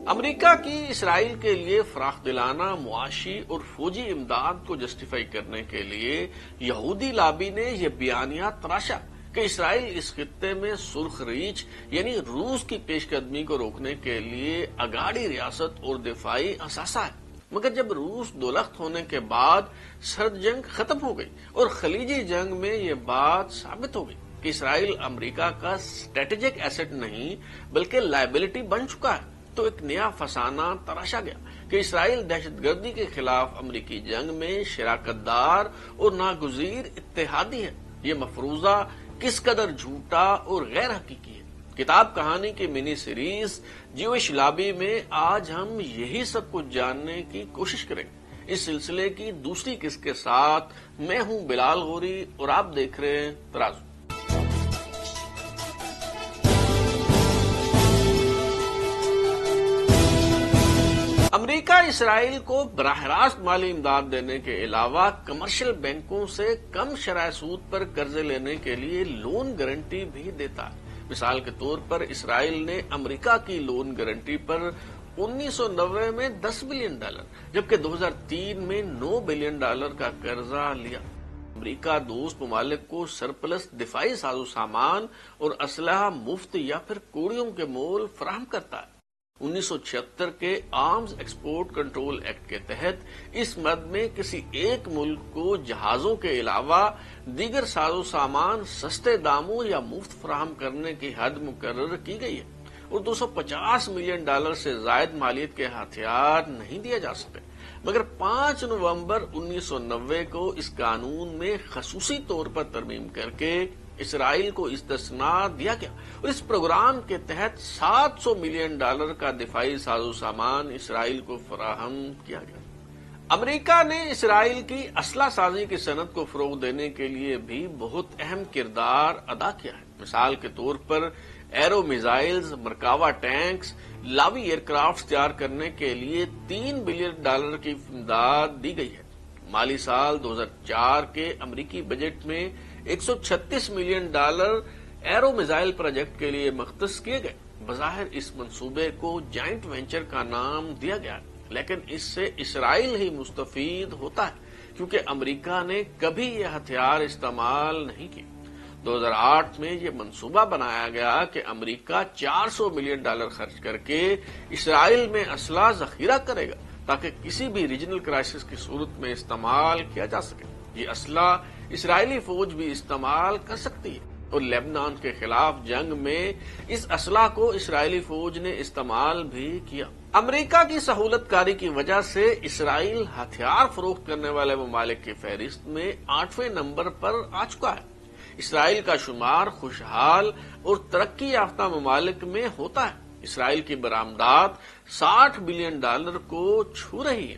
امریکہ کی اسرائیل کے لیے فراخ دلانہ معاشی اور فوجی امداد کو جسٹیفائی کرنے کے لیے یہودی لابی نے یہ بیانیہ تراشا کہ اسرائیل اس خطے میں سرخ ریچھ یعنی روس کی پیش قدمی کو روکنے کے لیے اگاڑی ریاست اور دفاعی اثاثہ ہے۔ مگر جب روس دولخت ہونے کے بعد سرد جنگ ختم ہو گئی اور خلیجی جنگ میں یہ بات ثابت ہو گئی کہ اسرائیل امریکہ کا اسٹریٹجک ایسٹ نہیں بلکہ لائبلٹی بن چکا ہے، تو ایک نیا فسانہ تراشا گیا کہ اسرائیل دہشت گردی کے خلاف امریکی جنگ میں شراکت دار اور ناگزیر اتحادی ہے۔ یہ مفروضہ کس قدر جھوٹا اور غیر حقیقی ہے۔ کتاب کہانی کی منی سیریز جیوش لابی میں آج ہم یہی سب کچھ جاننے کی کوشش کریں گے۔ اس سلسلے کی دوسری قسط کے ساتھ میں ہوں بلال غوری اور آپ دیکھ رہے ہیں ترازو۔ امریکہ اسرائیل کو براہ راست مالی امداد دینے کے علاوہ کمرشل بینکوں سے کم شرح سود پر قرضے لینے کے لیے لون گارنٹی بھی دیتا ہے۔ مثال کے طور پر اسرائیل نے امریکہ کی لون گارنٹی پر 1990 میں $10 بلین جبکہ 2003 میں $9 بلین کا قرضہ لیا۔ امریکہ دوست ممالک کو سرپلس دفاعی ساز و سامان اور اسلحہ مفت یا پھر کوڑیوں کے مول فراہم کرتا ہے۔ 1976 کے آرمز ایکسپورٹ کنٹرول ایکٹ کے تحت اس مد میں کسی ایک ملک کو جہازوں کے علاوہ دیگر ساز و سامان سستے داموں یا مفت فراہم کرنے کی حد مقرر کی گئی ہے اور $250 ملین سے زائد مالیت کے ہتھیار نہیں دیا جا سکے۔ مگر 5 نومبر 1990 کو اس قانون میں خصوصی طور پر ترمیم کر کے اسرائیل کو استثناء دیا گیا اور اس پروگرام کے تحت $700 ملین کا دفاعی ساز و سامان اسرائیل کو فراہم کیا گیا۔ امریکہ نے اسرائیل کی اسلحہ سازی کی صنعت کو فروغ دینے کے لیے بھی بہت اہم کردار ادا کیا ہے۔ مثال کے طور پر arrow missiles, Merkava tanks, Lavi aircraft تیار کرنے کے لیے $3 بلین کی امداد دی گئی ہے۔ مالی سال 2004 کے امریکی بجٹ میں $136 ملین ایرو میزائل پروجیکٹ کے لیے مختص کیے گئے۔ بظاہر اس منصوبے کو جائنٹ وینچر کا نام دیا گیا، لیکن اس سے اسرائیل ہی مستفید ہوتا ہے کیونکہ امریکہ نے کبھی یہ ہتھیار استعمال نہیں کیے۔ 2008 میں یہ منصوبہ بنایا گیا کہ امریکہ $400 ملین خرچ کر کے اسرائیل میں اسلحہ ذخیرہ کرے گا تاکہ کسی بھی ریجنل کرائسس کی صورت میں استعمال کیا جا سکے۔ یہ اسلحہ اسرائیلی فوج بھی استعمال کر سکتی ہے اور لیبنان کے خلاف جنگ میں اس اسلحہ کو اسرائیلی فوج نے استعمال بھی کیا۔ امریکہ کی سہولت کاری کی وجہ سے اسرائیل ہتھیار فروخت کرنے والے ممالک کی فہرست میں 8ویں نمبر پر آ چکا ہے۔ اسرائیل کا شمار خوشحال اور ترقی یافتہ ممالک میں ہوتا ہے۔ اسرائیل کی برآمدات $60 بلین کو چھو رہی ہے۔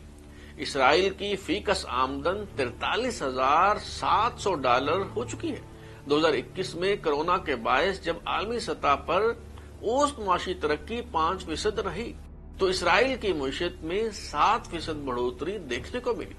اسرائیل کی فی کس آمدن $43,700 ہو چکی ہے۔ 2021 میں کرونا کے باعث جب عالمی سطح پر اوسط معاشی ترقی 5% رہی تو اسرائیل کی معیشت میں 7% بڑھوتری دیکھنے کو ملی،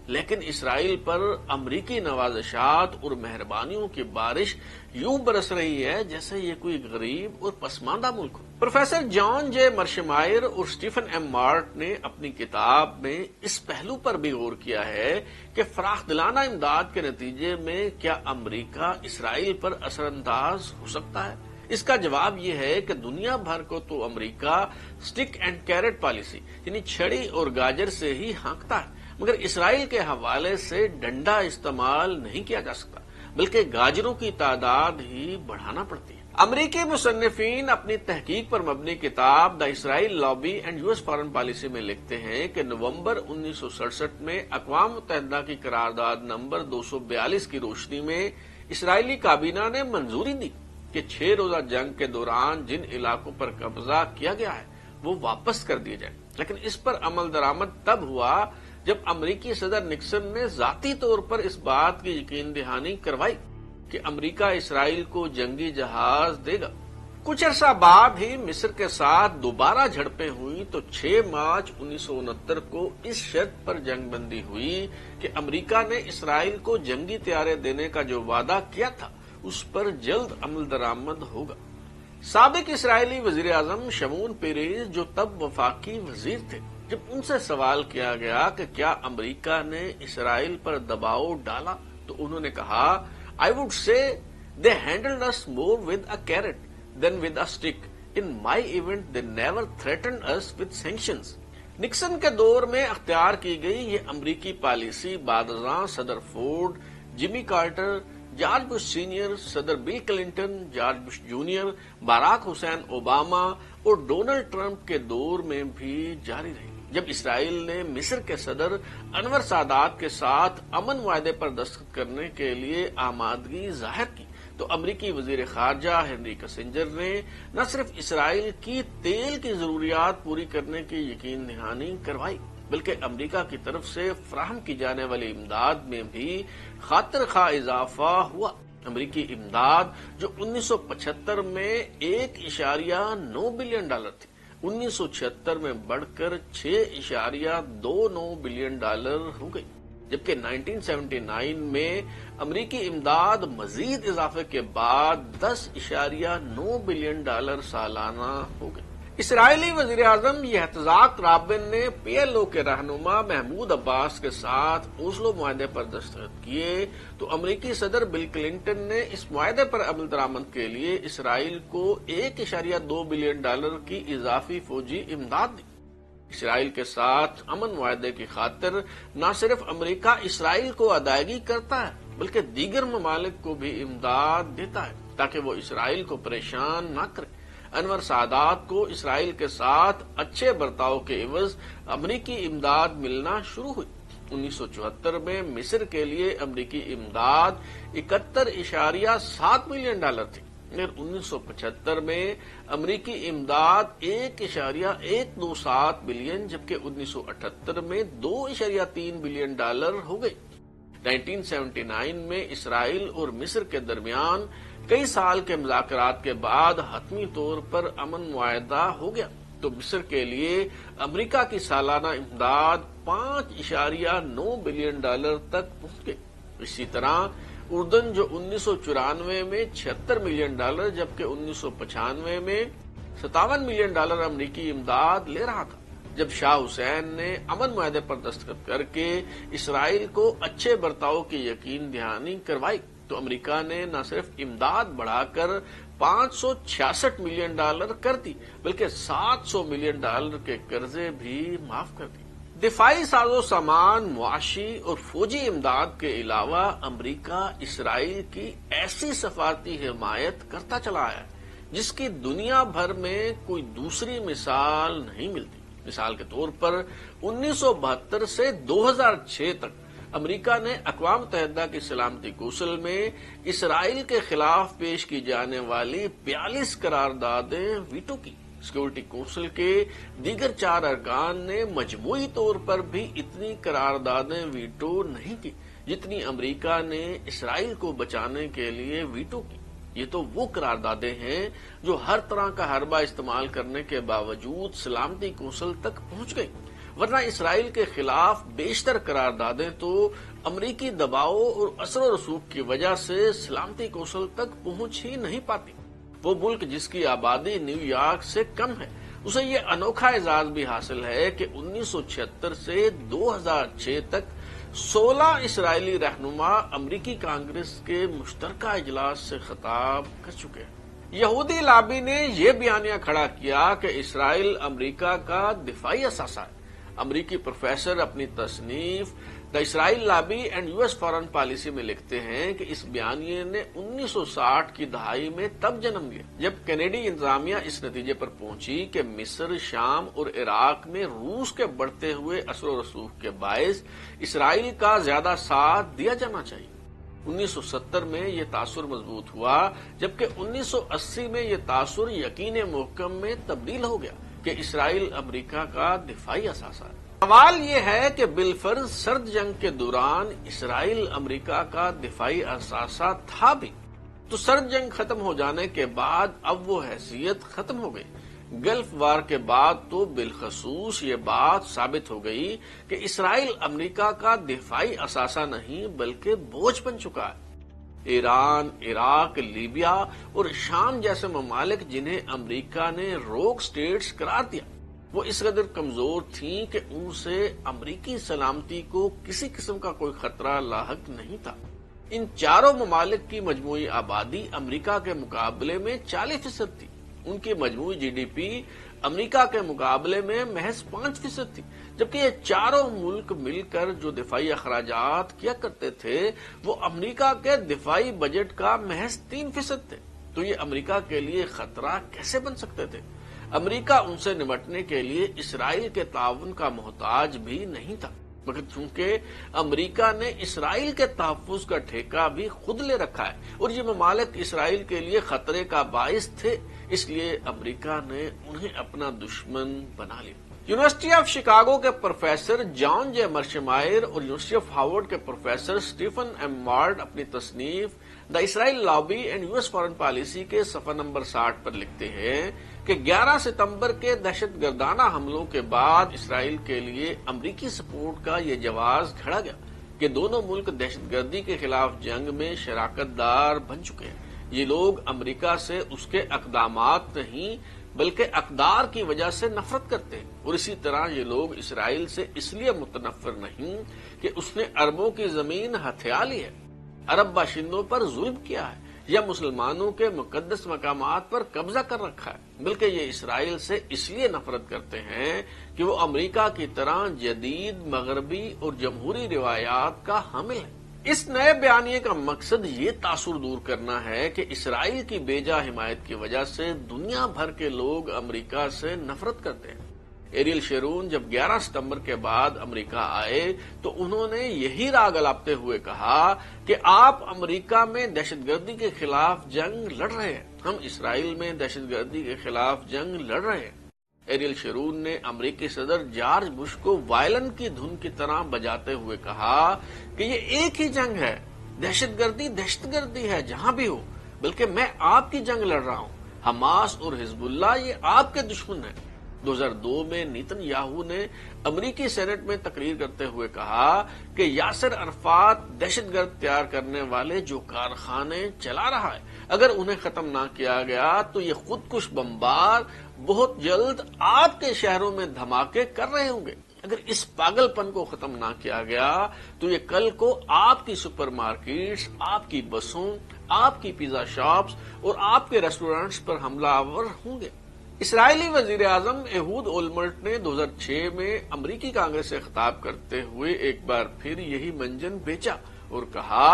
لیکن اسرائیل پر امریکی نوازشات اور مہربانیوں کی بارش یوں برس رہی ہے جیسے یہ کوئی غریب اور پسماندہ ملک ہو۔ پروفیسر جان جے مرشمائر اور اسٹیفن ایم مارٹ نے اپنی کتاب میں اس پہلو پر بھی غور کیا ہے کہ فراخ دلانہ امداد کے نتیجے میں کیا امریکہ اسرائیل پر اثر انداز ہو سکتا ہے۔ اس کا جواب یہ ہے کہ دنیا بھر کو تو امریکہ سٹک اینڈ کیرٹ پالیسی یعنی چھڑی اور گاجر سے ہی ہانکتا ہے، مگر اسرائیل کے حوالے سے ڈنڈا استعمال نہیں کیا جا سکتا بلکہ گاجروں کی تعداد ہی بڑھانا پڑتی ہے۔ امریکی مصنفین اپنی تحقیق پر مبنی کتاب the Israel lobby and US foreign policy میں لکھتے ہیں کہ نومبر 1967 میں اقوام متحدہ کی قرارداد نمبر 242 کی روشنی میں اسرائیلی کابینہ نے منظوری دی کہ 6 روزہ جنگ کے دوران جن علاقوں پر قبضہ کیا گیا ہے وہ واپس کر دیے جائیں، لیکن اس پر عمل درآمد تب ہوا جب امریکی صدر نکسن نے ذاتی طور پر اس بات کی یقین دہانی کروائی کہ امریکہ اسرائیل کو جنگی جہاز دے گا۔ کچھ عرصہ بعد ہی مصر کے ساتھ دوبارہ جھڑپیں ہوئی تو 6 مارچ 1969 کو اس شرط پر جنگ بندی ہوئی کہ امریکہ نے اسرائیل کو جنگی طیارے دینے کا جو وعدہ کیا تھا اس پر جلد عمل درآمد ہوگا۔ سابق اسرائیلی وزیر اعظم شمون پیریز جو تب وفاقی وزیر تھے، جب ان سے سوال کیا گیا کہ کیا امریکہ نے اسرائیل پر دباؤ ڈالا تو انہوں نے کہا I would say they handled us more with a carrot than with a stick. In my event they never threatened us with sanctions. Nixon کے دور میں اختیار کی گئی یہ امریکی پالیسی بعد ازاں صدر Ford, Jimmy Carter, George Bush senior, صدر Bill Clinton, George Bush junior, Barack Hussein Obama اور ڈونلڈ ٹرمپ کے دور میں بھی جاری رہی۔ جب اسرائیل نے مصر کے صدر انور سادات کے ساتھ امن معاہدے پر دستخط کرنے کے لیے آمادگی ظاہر کی تو امریکی وزیر خارجہ ہنری کسنجر نے نہ صرف اسرائیل کی تیل کی ضروریات پوری کرنے کی یقین دہانی کروائی بلکہ امریکہ کی طرف سے فراہم کی جانے والی امداد میں بھی خاطر خواہ اضافہ ہوا۔ امریکی امداد جو 1975 میں $1.9 بلین تھی، 1976 میں بڑھ کر $6.29 بلین ہو گئی، جبکہ 1979 میں امریکی امداد مزید اضافے کے بعد $10.9 بلین سالانہ ہو گئی۔ اسرائیلی وزیر اعظم یحتزاق رابن نے پی ایل او کے رہنما محمود عباس کے ساتھ اوسلو معاہدے پر دستخط کیے تو امریکی صدر بل کلنٹن نے اس معاہدے پر عمل درآمد کے لیے اسرائیل کو $1.2 بلین کی اضافی فوجی امداد دی۔ اسرائیل کے ساتھ امن معاہدے کی خاطر نہ صرف امریکہ اسرائیل کو ادائیگی کرتا ہے بلکہ دیگر ممالک کو بھی امداد دیتا ہے تاکہ وہ اسرائیل کو پریشان نہ کرے۔ انور سادات کو اسرائیل کے ساتھ اچھے برتاؤ کے عوض امریکی امداد ملنا شروع ہوئی۔ 1974 میں مصر کے لیے امریکی امداد $71.7 ملین تھی، اور 1975 میں امریکی امداد $1.127 بلین جبکہ 1978 میں $2.3 بلین ہو گئی۔ 1979 میں اسرائیل اور مصر کے درمیان کئی سال کے مذاکرات کے بعد حتمی طور پر امن معاہدہ ہو گیا تو مصر کے لیے امریکہ کی سالانہ امداد $5.9 بلین تک پہنچ گئی۔ اسی طرح اردن جو 1994 میں $76 ملین جبکہ 1995 میں $57 ملین امریکی امداد لے رہا تھا۔ جب شاہ حسین نے امن معاہدے پر دستخط کر کے اسرائیل کو اچھے برتاؤ کی یقین دہانی کروائی تو امریکہ نے نہ صرف امداد بڑھا کر $566 ملین کر دی بلکہ $700 ملین کے قرضے بھی معاف کر دی۔ دفاعی ساز و سامان، معاشی اور فوجی امداد کے علاوہ امریکہ اسرائیل کی ایسی سفارتی حمایت کرتا چلا ہے جس کی دنیا بھر میں کوئی دوسری مثال نہیں ملتی۔ مثال کے طور پر 1972 سے 2006 تک امریکہ نے اقوام متحدہ کی سلامتی کونسل میں اسرائیل کے خلاف پیش کی جانے والی 42 قراردادیں ویٹو کی۔ سیکورٹی کونسل کے دیگر 4 ارکان نے مجموعی طور پر بھی اتنی قراردادیں ویٹو نہیں کی جتنی امریکہ نے اسرائیل کو بچانے کے لیے ویٹو کی۔ یہ تو وہ قراردادیں ہیں جو ہر طرح کا حربہ استعمال کرنے کے باوجود سلامتی کونسل تک پہنچ گئی، ورنہ اسرائیل کے خلاف بیشتر قراردادیں تو امریکی دباؤ اور اثر و رسوخ کی وجہ سے سلامتی کونسل تک پہنچ ہی نہیں پاتی۔ وہ ملک جس کی آبادی نیو یارک سے کم ہے اسے یہ انوکھا اعزاز بھی حاصل ہے کہ 1976 سے 2006 تک 16 اسرائیلی رہنما امریکی کانگریس کے مشترکہ اجلاس سے خطاب کر چکے ہیں۔ یہودی لابی نے یہ بیانیہ کھڑا کیا کہ اسرائیل امریکہ کا دفاعی اثاثہ ہے۔ امریکی پروفیسر اپنی تصنیف the Israel lobby and US foreign policy میں لکھتے ہیں کہ اس بیانیے نے 1960 کی دہائی میں تب جنم لیا جب کینیڈی انتظامیہ اس نتیجے پر پہنچی کہ مصر، شام اور عراق میں روس کے بڑھتے ہوئے اثر و رسوخ کے باعث اسرائیل کا زیادہ ساتھ دیا جانا چاہیے۔ 1970 میں یہ تاثر مضبوط ہوا جبکہ 1980 میں یہ تاثر یقین محکم میں تبدیل ہو گیا کہ اسرائیل امریکہ کا دفاعی اثاثہ ہے۔ سوال یہ ہے کہ بالفرض سرد جنگ کے دوران اسرائیل امریکہ کا دفاعی اثاثہ تھا بھی تو سرد جنگ ختم ہو جانے کے بعد اب وہ حیثیت ختم ہو گئی۔ گلف وار کے بعد تو بالخصوص یہ بات ثابت ہو گئی کہ اسرائیل امریکہ کا دفاعی اثاثہ نہیں بلکہ بوجھ بن چکا ہے۔ ایران، عراق، لیبیا اور شام جیسے ممالک جنہیں امریکہ نے روک سٹیٹس قرار دیا، وہ اس قدر کمزور تھیں کہ ان سے امریکی سلامتی کو کسی قسم کا کوئی خطرہ لاحق نہیں تھا۔ ان چاروں ممالک کی مجموعی آبادی امریکہ کے مقابلے میں 40% تھی۔ ان کی مجموعی جی ڈی پی امریکہ کے مقابلے میں محض 5% تھی، جبکہ یہ چاروں ملک مل کر جو دفاعی اخراجات کیا کرتے تھے وہ امریکہ کے دفاعی بجٹ کا محض 3% تھے۔ تو یہ امریکہ کے لیے خطرہ کیسے بن سکتے تھے؟ امریکہ ان سے نمٹنے کے لیے اسرائیل کے تعاون کا محتاج بھی نہیں تھا، مگر چونکہ امریکہ نے اسرائیل کے تحفظ کا ٹھیکہ بھی خود لے رکھا ہے اور یہ ممالک اسرائیل کے لیے خطرے کا باعث تھے، اس لیے امریکہ نے انہیں اپنا دشمن بنا لیا۔ یونیورسٹی آف شکاگو کے پروفیسر جان جے مرشمائر اور یونیورسٹی آف ہارورڈ کے پروفیسر سٹیفن ایم مارڈ اپنی تصنیف the Israel lobby and U S foreign policy کے صفحہ نمبر 60 پر لکھتے ہیں کہ 11 ستمبر کے دہشت گردانہ حملوں کے بعد اسرائیل کے لیے امریکی سپورٹ کا یہ جواز کھڑا گیا کہ دونوں ملک دہشت گردی کے خلاف جنگ میں شراکت دار بن چکے ہیں۔ یہ لوگ امریکہ سے اس کے اقدامات نہیں بلکہ اقدار کی وجہ سے نفرت کرتے ہیں، اور اسی طرح یہ لوگ اسرائیل سے اس لیے متنفر نہیں کہ اس نے عربوں کی زمین ہتھیا لی ہے، عرب باشندوں پر ظلم کیا ہے یا مسلمانوں کے مقدس مقامات پر قبضہ کر رکھا ہے، بلکہ یہ اسرائیل سے اس لیے نفرت کرتے ہیں کہ وہ امریکہ کی طرح جدید مغربی اور جمہوری روایات کا حامل ہے۔ اس نئے بیانیے کا مقصد یہ تاثر دور کرنا ہے کہ اسرائیل کی بے جا حمایت کی وجہ سے دنیا بھر کے لوگ امریکہ سے نفرت کرتے ہیں۔ ایریل شیرون جب 11 ستمبر کے بعد امریکہ آئے تو انہوں نے یہی راگ الاپتے ہوئے کہا کہ آپ امریکہ میں دہشت گردی کے خلاف جنگ لڑ رہے ہیں، ہم اسرائیل میں دہشت گردی کے خلاف جنگ لڑ رہے ہیں۔ ایریل شیرون نے امریکی صدر جارج بش کو وائلن کی دھن کی طرح بجاتے ہوئے کہا کہ یہ ایک ہی جنگ ہے، دہشت گردی ہے جہاں بھی ہو، بلکہ میں آپ کی جنگ لڑ رہا ہوں، حماس اور حزب اللہ یہ آپ کے دشمن ہیں۔ 2002 میں نیتن یاہو نے امریکی سینٹ میں تقریر کرتے ہوئے کہا کہ یاسر عرفات دہشت گرد تیار کرنے والے جو کارخانے چلا رہا ہے، اگر انہیں ختم نہ کیا گیا تو یہ خودکش بمبار بہت جلد آپ کے شہروں میں دھماکے کر رہے ہوں گے۔ اگر اس پاگل پن کو ختم نہ کیا گیا تو یہ کل کو آپ کی سپر مارکیٹس، آپ کی بسوں، آپ کی پیزا شاپس اور آپ کے ریسٹورینٹس پر حملہ آور ہوں گے۔ اسرائیلی وزیر اعظم ایہود اولمرٹ نے 2006 میں امریکی کانگریس سے خطاب کرتے ہوئے ایک بار پھر یہی منجن بیچا اور کہا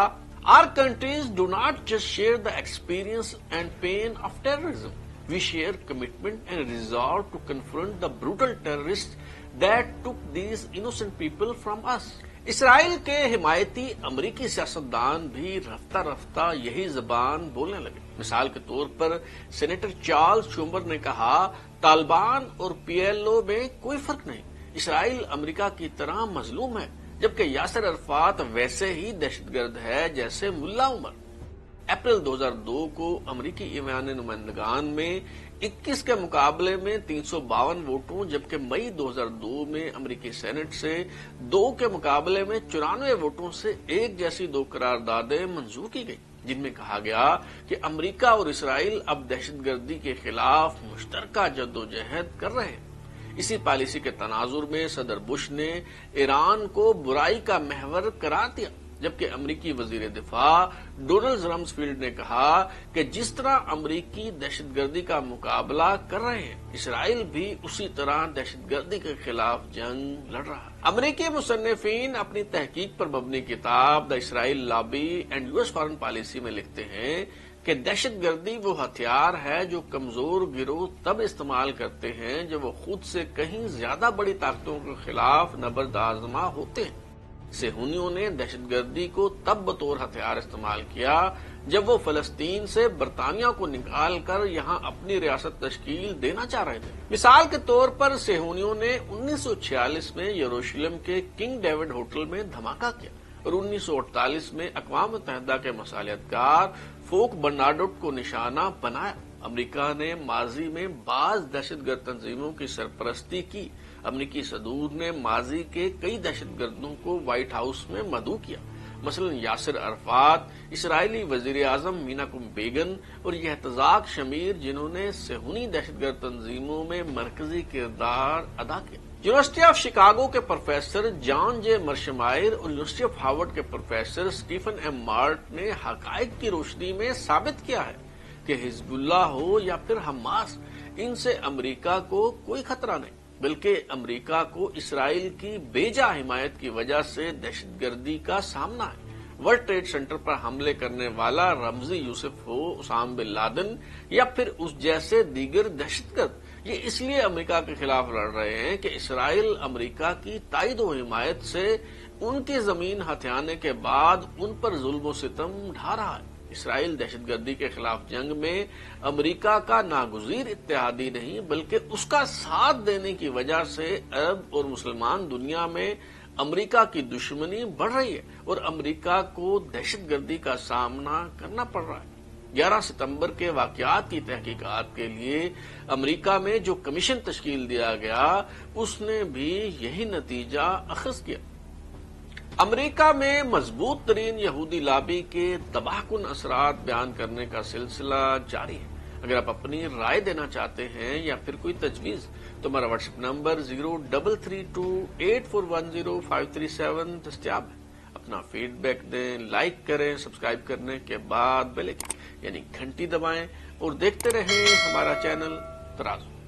Our countries do not just share the experience and pain of terrorism. We share commitment and resolve to confront the brutal terrorists that took these innocent people from us. اسرائیل کے حمایتی امریکی سیاستدان بھی رفتہ رفتہ یہی زبان بولنے لگے۔ مثال کے طور پر سینیٹر چارلز شومبر نے کہا طالبان اور پی ایل او میں کوئی فرق نہیں، اسرائیل امریکہ کی طرح مظلوم ہے، جبکہ یاسر عرفات ویسے ہی دہشت گرد ہے جیسے ملا عمر۔ اپریل 2002 کو امریکی ایوان نمائندگان میں 21 کے مقابلے میں 352 ووٹوں، جبکہ مئی 2002 میں امریکی سینٹ سے 2 کے مقابلے میں 94 ووٹوں سے ایک جیسی 2 قراردادیں منظور کی گئی، جن میں کہا گیا کہ امریکہ اور اسرائیل اب دہشت گردی کے خلاف مشترکہ جدوجہد کر رہے ہیں۔ اسی پالیسی کے تناظر میں صدر بش نے ایران کو برائی کا محور قرار دیا، جبکہ امریکی وزیر دفاع ڈونلڈ رمزفیلڈ نے کہا کہ جس طرح امریکی دہشت گردی کا مقابلہ کر رہے ہیں، اسرائیل بھی اسی طرح دہشت گردی کے خلاف جنگ لڑ رہا ہے۔ امریکی مصنفین اپنی تحقیق پر مبنی کتاب the Israel lobby and U S foreign policy میں لکھتے ہیں کہ دہشت گردی وہ ہتھیار ہے جو کمزور گروہ تب استعمال کرتے ہیں جب وہ خود سے کہیں زیادہ بڑی طاقتوں کے خلاف نبرد آزما ہوتے ہیں۔ صہیونیوں نے دہشت گردی کو تب بطور ہتھیار استعمال کیا جب وہ فلسطین سے برطانیہ کو نکال کر یہاں اپنی ریاست تشکیل دینا چاہ رہے تھے۔ مثال کے طور پر صہیونیوں نے 1946 میں یروشلم کے کنگ ڈیوڈ ہوٹل میں دھماکہ کیا اور 1948 میں اقوام متحدہ کے مصالحت کار فوک برنارڈوٹ کو نشانہ بنایا۔ امریکہ نے ماضی میں بعض دہشت گرد تنظیموں کی سرپرستی کی۔ امریکی صدور نے ماضی کے کئی دہشت گردوں کو وائٹ ہاؤس میں مدعو کیا۔ مثلا یاسر عرفات، اسرائیلی وزیر اعظم میناکم بیگن اور یہ احتزاق شمیر جنہوں نے صہیونی دہشت گرد تنظیموں میں مرکزی کردار ادا کیا۔ یونیورسٹی آف شکاگو کے پروفیسر جان جے مرشمائر اور یونیورسٹی آف ہارورڈ کے پروفیسر اسٹیفن ایم مارٹ نے حقائق کی روشنی میں ثابت کیا ہے کہ حزب اللہ ہو یا پھر حماس، ان سے امریکہ کو کوئی خطرہ نہیں، بلکہ امریکہ کو اسرائیل کی بیجا حمایت کی وجہ سے دہشت گردی کا سامنا ہے۔ ورلڈ ٹریڈ سینٹر پر حملے کرنے والا رمزی یوسف ہو، اسامہ بن لادن یا پھر اس جیسے دیگر دہشت گرد، یہ اس لیے امریکہ کے خلاف لڑ رہے ہیں کہ اسرائیل امریکہ کی تائید و حمایت سے ان کی زمین ہتھیانے کے بعد ان پر ظلم و ستم ڈھا رہا ہے۔ اسرائیل دہشت گردی کے خلاف جنگ میں امریکہ کا ناگزیر اتحادی نہیں، بلکہ اس کا ساتھ دینے کی وجہ سے عرب اور مسلمان دنیا میں امریکہ کی دشمنی بڑھ رہی ہے اور امریکہ کو دہشت گردی کا سامنا کرنا پڑ رہا ہے۔ 11 ستمبر کے واقعات کی تحقیقات کے لیے امریکہ میں جو کمیشن تشکیل دیا گیا، اس نے بھی یہی نتیجہ اخذ کیا۔ امریکہ میں مضبوط ترین یہودی لابی کے تباہ کن اثرات بیان کرنے کا سلسلہ جاری ہے۔ اگر آپ اپنی رائے دینا چاہتے ہیں یا پھر کوئی تجویز تو ہمارا واٹس ایپ نمبر 033284105337 دستیاب ہے۔ اپنا فیڈ بیک دیں، لائک کریں، سبسکرائب کرنے کے بعد بیل آئکن یعنی گھنٹی دبائیں اور دیکھتے رہیں ہمارا چینل ترازو۔